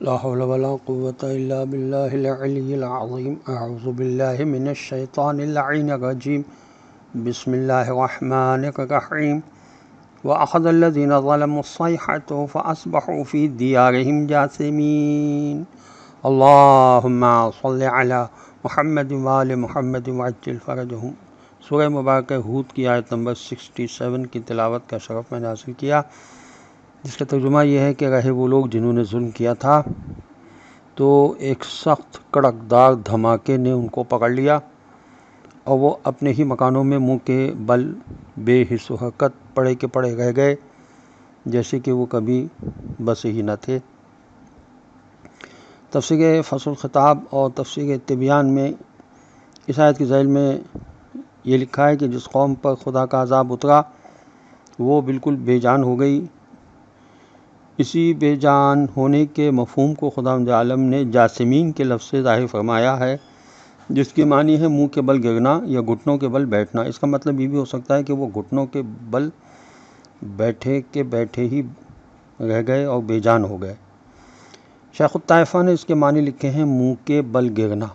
لا حول ولا قوة إلا بالله العلي العظيم. أعوذ بالله من الشيطان اللعين الرجيم. بسم الله الرحمن الرحيم. وأخذ الذين ظلموا الصيحة فأصبحوا في ديارهم جاثمين. اللهم صل على محمد وآل محمد وعجل فرجهم. سورہ مبارکہ ہود کی آیت نمبر 67 کی تلاوت کا شرف میں نے حاصل کیا، جس کا ترجمہ یہ ہے کہ رہے وہ لوگ جنہوں نے ظلم کیا تھا تو ایک سخت کڑکدار دھماکے نے ان کو پکڑ لیا اور وہ اپنے ہی مکانوں میں منہ کے بل بے حس و حرکت پڑے کے پڑے رہ گئے، جیسے کہ وہ کبھی بسے ہی نہ تھے۔ تفسیر فصل الخطاب اور تفسیر تبیان میں اس آیت کے ذیل میں یہ لکھا ہے کہ جس قوم پر خدا کا عذاب اترا وہ بالکل بے جان ہو گئی۔ اسی بے جان ہونے کے مفہوم کو خداوند عالم نے جاثمین کے لفظ سے ظاہر فرمایا ہے، جس کی معنی ہے منہ کے بل گرنا یا گھٹنوں کے بل بیٹھنا۔ اس کا مطلب یہ بھی ہو سکتا ہے کہ وہ گھٹنوں کے بل بیٹھے کے بیٹھے ہی رہ گئے اور بے جان ہو گئے۔ شیخ الطائفہ نے اس کے معنی لکھے ہیں منہ کے بل گرنا۔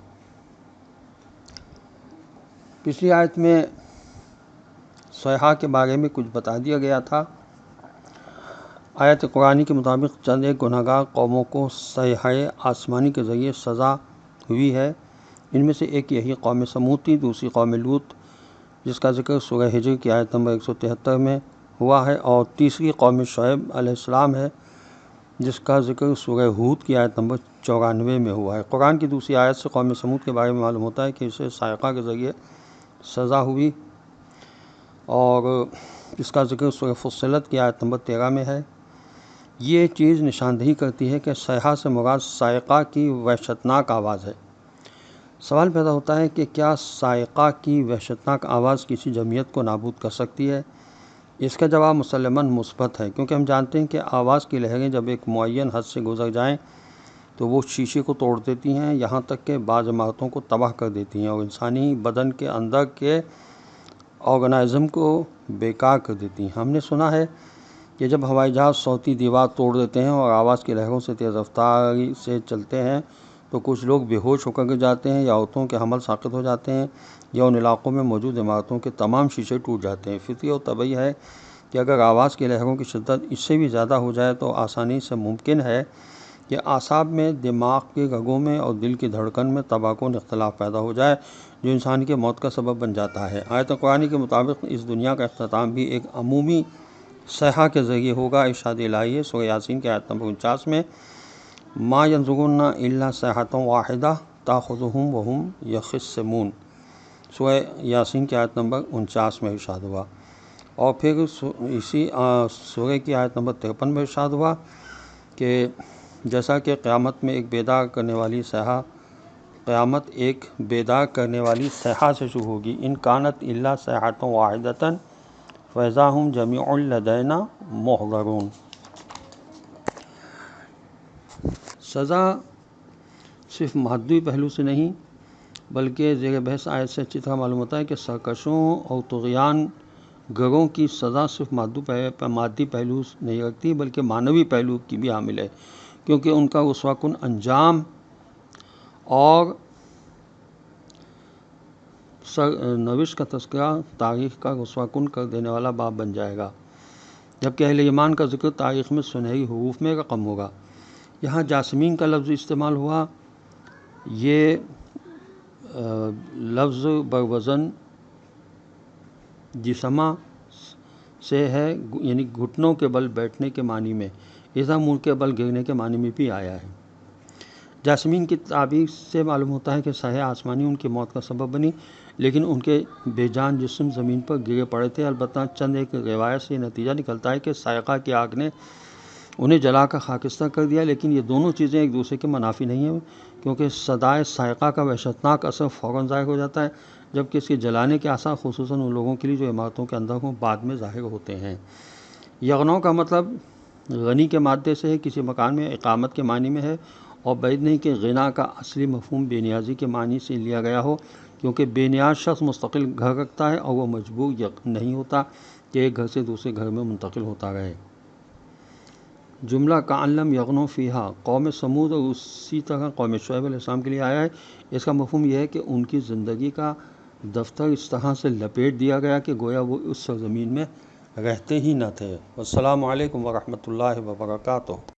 پچھلی آیت میں صیحہ کے بارے میں کچھ بتا دیا گیا تھا۔ آیت قرآنی کے مطابق چند ایک گناہگار قوموں کو صیحہ آسمانی کے ذریعے سزا ہوئی ہے۔ ان میں سے ایک یہی قوم سمود تھی، دوسری قوم لوط جس کا ذکر سورہ ہجر کی آیت نمبر 173 میں ہوا ہے، اور تیسری قوم شعیب علیہ السلام ہے جس کا ذکر سورہ ہود کی آیت نمبر 94 میں ہوا ہے۔ قرآن کی دوسری آیت سے قوم سمود کے بارے میں معلوم ہوتا ہے کہ اسے صاعقہ کے ذریعے سزا ہوئی، اور اس کا ذکر سورہ فصلت کی آیت نمبر 13 میں ہے۔ یہ چیز نشاندہی کرتی ہے کہ صیحہ سے مراد صاعقہ کی وحشتناک آواز ہے۔ سوال پیدا ہوتا ہے کہ کیا صاعقہ کی وحشتناک آواز کسی جمعیت کو نابود کر سکتی ہے؟ اس کا جواب مسلماً مثبت ہے، کیونکہ ہم جانتے ہیں کہ آواز کی لہریں جب ایک معین حد سے گزر جائیں تو وہ شیشے کو توڑ دیتی ہیں، یہاں تک کہ بعض عمارتوں کو تباہ کر دیتی ہیں اور انسانی بدن کے اندر کے آرگنائزم کو بیکار کر دیتی ہیں۔ ہم نے سنا ہے کہ جب ہوائی جہاز صوتی دیوار توڑ دیتے ہیں اور آواز کی لہروں سے تیز رفتاری سے چلتے ہیں تو کچھ لوگ بے ہوش ہو کر گر جاتے ہیں، یا عورتوں کے حمل ساقط ہو جاتے ہیں، یا ان علاقوں میں موجود عمارتوں کے تمام شیشے ٹوٹ جاتے ہیں۔ فطری اور طبعی ہے کہ اگر آواز کی لہروں کی شدت اس سے بھی زیادہ ہو جائے تو آسانی سے ممکن ہے کہ اعصاب میں، دماغ کے رگوں میں اور دل کی دھڑکن میں تباہ کن اختلاف پیدا ہو جائے جو انسان کی موت کا سبب بن جاتا ہے۔ آیت قرآنی کے مطابق اس دنیا کا اختتام بھی ایک عمومی صیحہ کے ذریعے ہوگا۔ ارشاد الہی ہے سورہ یاسین کی آیت نمبر 49 میں، ما ینظرون الا صیحۃ واحدہ تاخذہم وہم یخصمون۔ سورہ یاسین کی آیت نمبر 49 میں ارشاد ہوا، اور پھر اسی سورہ کی آیت نمبر 53 میں ارشاد ہوا کہ جیسا کہ قیامت میں ایک بیدار کرنے والی صیحہ، قیامت ایک بیدار کرنے والی صیحہ سے شروع ہوگی، ان کانت الا صیحۃ واحدۃ فاذا ہم جمیع لدینا محضرون۔ سزا صرف مادی پہلو سے نہیں بلکہ زیر بحث آیت سے اچھی طرح معلوم ہوتا ہے کہ سرکشوں اور طغیان گروں کی سزا صرف مادی پہلو نہیں رکھتی بلکہ معنوی پہلو کی بھی حامل ہے، کیونکہ ان کا رسوا کن انجام اور سرنوشت کا تذکرہ تاریخ کا رسوا کن کر دینے والا باب بن جائے گا، جبکہ اہل ایمان کا ذکر تاریخ میں سنہری حروف میں رقم ہوگا۔ یہاں جاسمین کا لفظ استعمال ہوا، یہ لفظ بروزن جسمہ سے ہے، یعنی گھٹنوں کے بل بیٹھنے کے معنی میں، اذا منہ کے بل گرنے کے معنی میں بھی آیا ہے۔ جاسمین کی تعبیر سے معلوم ہوتا ہے کہ صیحہ آسمانی ان کی موت کا سبب بنی، لیکن ان کے بے جان جسم زمین پر گرے پڑے تھے۔ البتہ چند ایک روایت سے یہ نتیجہ نکلتا ہے کہ صاعقہ کی آگ نے انہیں جلا کر خاکستر کر دیا، لیکن یہ دونوں چیزیں ایک دوسرے کے منافی نہیں ہیں، کیونکہ صدائے صاعقہ کا وحشتناک اثر فوراً ظاہر ہو جاتا ہے، جبکہ اس کے جلانے کے آثار خصوصاً ان لوگوں کے لیے جو عمارتوں کے اندر ہوں بعد میں ظاہر ہوتے ہیں۔ یغنو کا مطلب غنی کے مادے سے ہے، کسی مکان میں اقامت کے معنی میں ہے، اور بعید نہیں کہ غنا کا اصلی مفہوم بے نیازی کے معنی سے لیا گیا ہو، کیونکہ بے نیاز شخص مستقل گھر رکھتا ہے اور وہ مجبور نہیں ہوتا کہ ایک گھر سے دوسرے گھر میں منتقل ہوتا رہے۔ جملہ کأن یغنوا فیہا قوم سمود اور اسی طرح قوم شعیب علیہ السلام کے لیے آیا ہے۔ اس کا مفہوم یہ ہے کہ ان کی زندگی کا دفتر اس طرح سے لپیٹ دیا گیا کہ گویا وہ اس سرزمین میں رہتے ہی نہ تھے۔ والسلام علیکم ورحمۃ اللہ وبرکاتہ۔